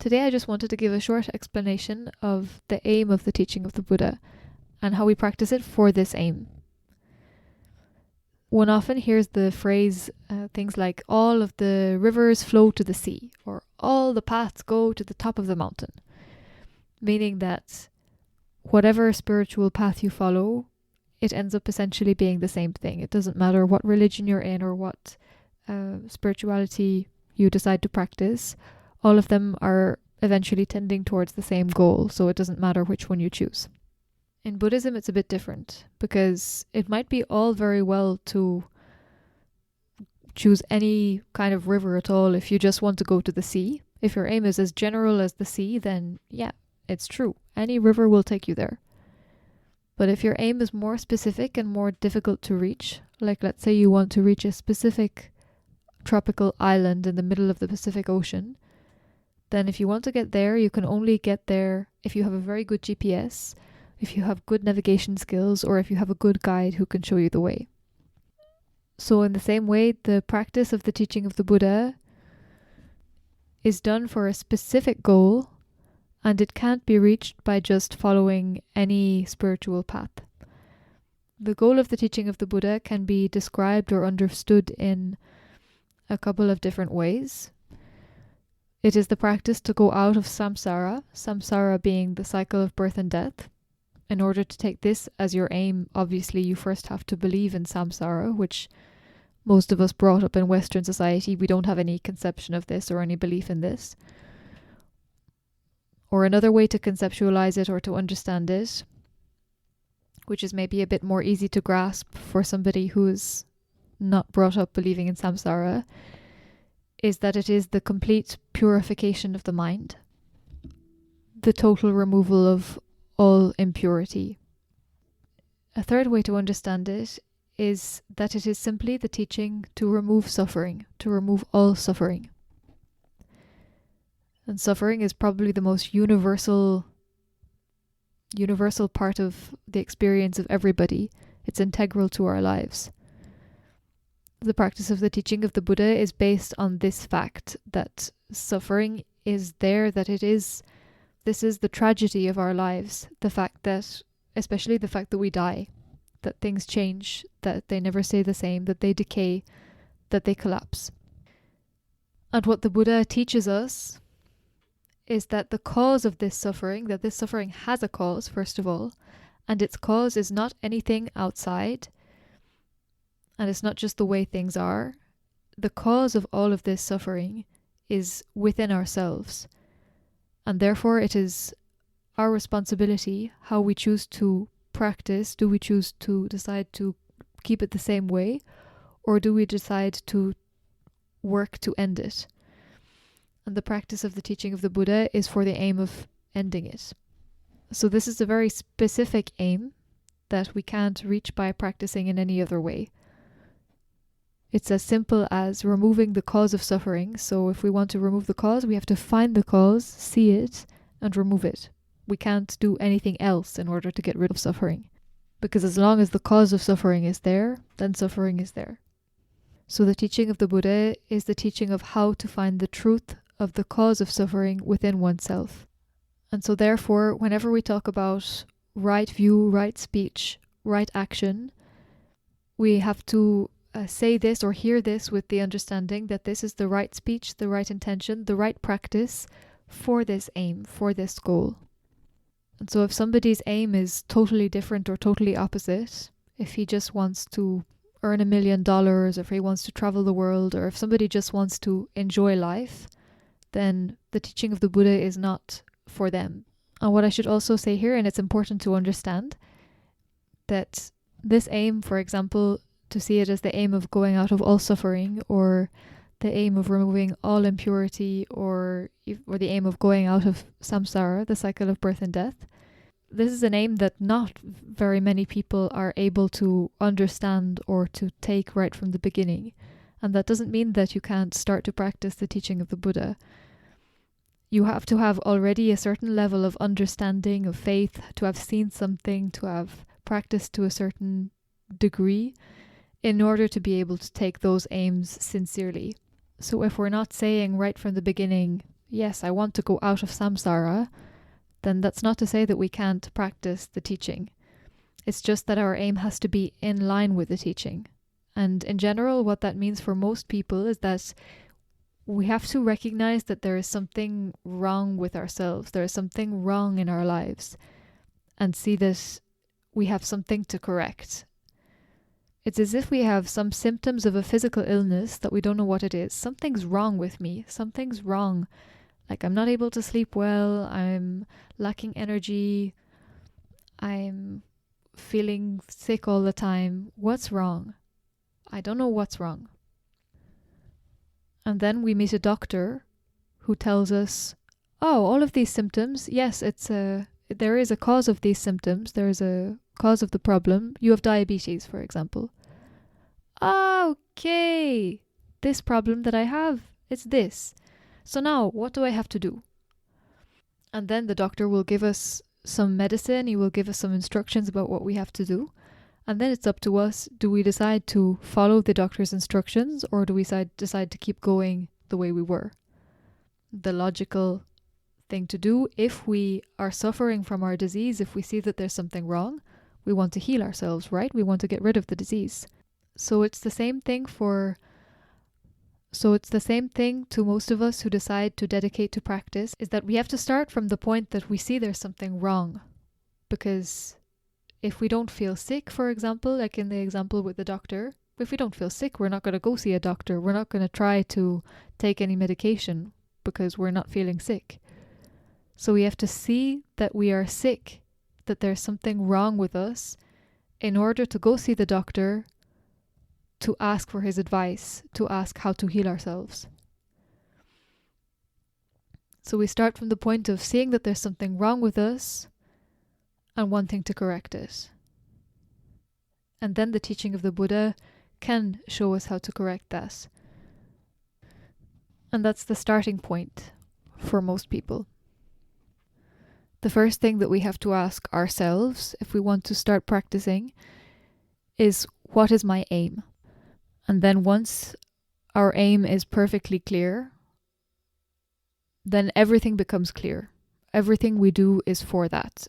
Today I just wanted to give a short explanation of the aim of the teaching of the Buddha and how we practice it for this aim. One often hears the phrase things like all of the rivers flow to the sea or all the paths go to the top of the mountain, meaning that whatever spiritual path you follow, it ends up essentially being the same thing. It doesn't matter what religion you're in or what spirituality you decide to practice. All of them are eventually tending towards the same goal, so it doesn't matter which one you choose. In Buddhism, it's a bit different because it might be all very well to choose any kind of river at all if you just want to go to the sea. If your aim is as general as the sea, then yeah, it's true. Any river will take you there. But if your aim is more specific and more difficult to reach, like let's say you want to reach a specific tropical island in the middle of the Pacific Ocean, then if you want to get there, you can only get there if you have a very good GPS, if you have good navigation skills, or if you have a good guide who can show you the way. So in the same way, the practice of the teaching of the Buddha is done for a specific goal, and it can't be reached by just following any spiritual path. The goal of the teaching of the Buddha can be described or understood in a couple of different ways. It is the practice to go out of samsara being the cycle of birth and death. In order to take this as your aim, obviously you first have to believe in samsara, which most of us brought up in Western society, we don't have any conception of this or any belief in this. Or another way to conceptualize it or to understand it, which is maybe a bit more easy to grasp for somebody who's not brought up believing in samsara, is that it is the complete purification of the mind, the total removal of all impurity. A third way to understand it is that it is simply the teaching to remove suffering, to remove all suffering. And suffering is probably the most universal part of the experience of everybody. It's integral to our lives. The practice of the teaching of the Buddha is based on this fact that suffering is there, that this is the tragedy of our lives, especially the fact that we die, that things change, that they never stay the same, that they decay, that they collapse. And what the Buddha teaches us is that the cause of this suffering, that this suffering has a cause, first of all, and its cause is not anything outside, and it's not just the way things are. The cause of all of this suffering is within ourselves. And therefore it is our responsibility how we choose to practice. Do we choose to decide to keep it the same way? Or do we decide to work to end it? And the practice of the teaching of the Buddha is for the aim of ending it. So this is a very specific aim that we can't reach by practicing in any other way. It's as simple as removing the cause of suffering. So if we want to remove the cause, we have to find the cause, see it, and remove it. We can't do anything else in order to get rid of suffering. Because as long as the cause of suffering is there, then suffering is there. So the teaching of the Buddha is the teaching of how to find the truth of the cause of suffering within oneself. And so therefore, whenever we talk about right view, right speech, right action, we have to say this or hear this with the understanding that this is the right speech, the right intention, the right practice for this aim, for this goal. And so if somebody's aim is totally different or totally opposite, if he just wants to earn $1 million, or if he wants to travel the world, or if somebody just wants to enjoy life, then the teaching of the Buddha is not for them. And what I should also say here, and it's important to understand, that this aim, for example, to see it as the aim of going out of all suffering, or the aim of removing all impurity, or the aim of going out of samsara, the cycle of birth and death. This is an aim that not very many people are able to understand or to take right from the beginning. And that doesn't mean that you can't start to practice the teaching of the Buddha. You have to have already a certain level of understanding, of faith, to have seen something, to have practiced to a certain degree, in order to be able to take those aims sincerely. So if we're not saying right from the beginning, yes, I want to go out of samsara, then that's not to say that we can't practice the teaching. It's just that our aim has to be in line with the teaching. And in general, what that means for most people is that we have to recognize that there is something wrong with ourselves. There is something wrong in our lives, and see that we have something to correct. It's as if we have some symptoms of a physical illness that we don't know what it is. Something's wrong with me. Something's wrong. Like, I'm not able to sleep well. I'm lacking energy. I'm feeling sick all the time. What's wrong? I don't know what's wrong. And then we meet a doctor who tells us, oh, all of these symptoms, yes, there is a cause of these symptoms. There is a cause of the problem. You have diabetes, for example. Okay, this problem that I have, it's this. So now, what do I have to do? And then the doctor will give us some medicine. He will give us some instructions about what we have to do. And then it's up to us. Do we decide to follow the doctor's instructions, or do we decide to keep going the way we were? The logical thing to do, if we are suffering from our disease, if we see that there's something wrong, we want to heal ourselves, right? We want to get rid of the disease. So it's the same thing to most of us who decide to dedicate to practice, is that we have to start from the point that we see there's something wrong. Because if we don't feel sick, for example, like in the example with the doctor, if we don't feel sick, we're not going to go see a doctor. We're not going to try to take any medication because we're not feeling sick. So we have to see that we are sick, that there's something wrong with us, in order to go see the doctor, to ask for his advice, to ask how to heal ourselves. So we start from the point of seeing that there's something wrong with us and wanting to correct it. And then the teaching of the Buddha can show us how to correct that. And that's the starting point for most people. The first thing that we have to ask ourselves if we want to start practicing is, what is my aim? And then once our aim is perfectly clear, then everything becomes clear. Everything we do is for that.